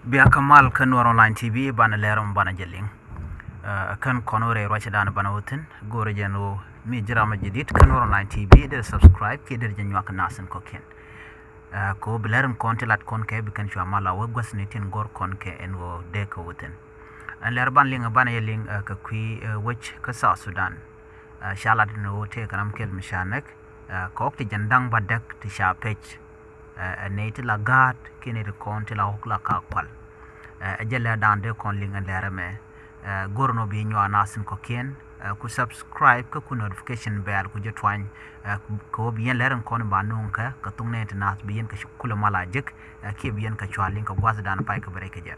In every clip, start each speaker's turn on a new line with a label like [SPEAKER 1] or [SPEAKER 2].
[SPEAKER 1] Bia Kamal kan war online TV bana lerum bana jeling kan konore rochadan bana wutin gore jeno mi jirama jadid kan war online TV der subscribe ke der jenwa kanasen koken ko blerum kontelat konke bi kan shwa mala wagwas nitin gor konke enwo de ko wutin an lerban linga bana yeling ka kui wach ka sa Sudan shalad no te kanam kel mishanek ko okti jandang badak ti sha page neti la gat kini de konti la hokla ka kwal jelle dande kon linga lerame gorno bi nywa nasin ko ken ku subscribe ku notification bell ku jetwan ko bi yen leren kon ba nonka ka tungne internet bi yen ka shukula malajik ke bi yen ka chwalin ka gwas dan pai ka breke je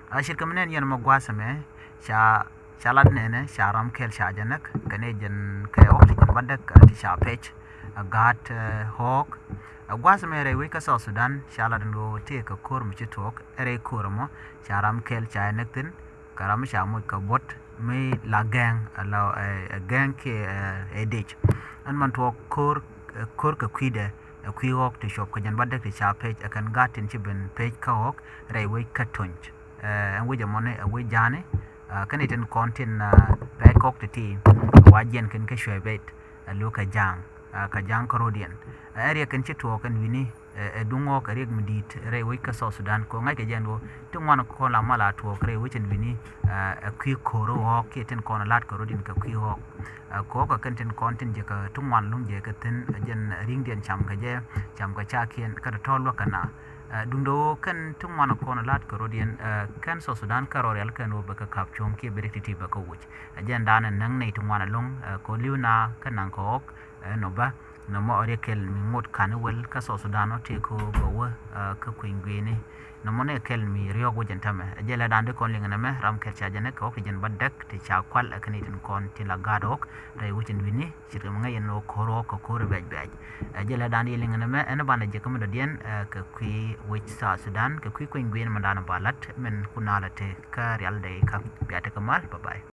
[SPEAKER 1] ashir kamnen yen ma gwasa me shalad nene sharam kel shajanak kane jen ka okti badak ti sha page gat hawk gwasa mere wika sa Sudan shalad ndo te ka kor mi chitok ere kormo sharam kel chaynektin karam shamu ka bot me la gang la gang ke edich an man to kor ka kwide kwi hawk te shop ka jan badak te sha page akan gatin chiben page ka hawk re wika tonj an wija mone wijane kaniten content page hawk te ti wajen kan ka shwebet loka jang ka jang karodian area kan chito kan wini dungo ka reg midit re wika sa Sudan ko ngai ke jando tungwana ko la mala to kre wichin wini kwi koro ho keten ko na lat karodin ka kwi ho ko ka kanten content je ka tungwan lung je ka ten jen ring den cham ka je cham ka cha kien ka to lo kana dundo kan tungwana ko na lat karodin kan sa Sudan karorial kan wo baka kap chom ke berekti ba ko wuch jen danan nang nei tungwana lung ko liuna kan nan ko no ba no mo ore kel mi ngot kanwel ka so Sudan te ko bawa ka kwingwene no mo ne kel mi riyo go jentame jela dande kon linga na me ram kel chaje ne ko jen badak te cha kwal akani tin kon ti la gadok re wutin wini sirga nga yen no koro ko koro bej bej jela dande linga na me en bana je kam do dien ka kwi wich sa Sudan ka kwi kwingwene mandana balat men kunala te ka real day ka biate kamal bye bye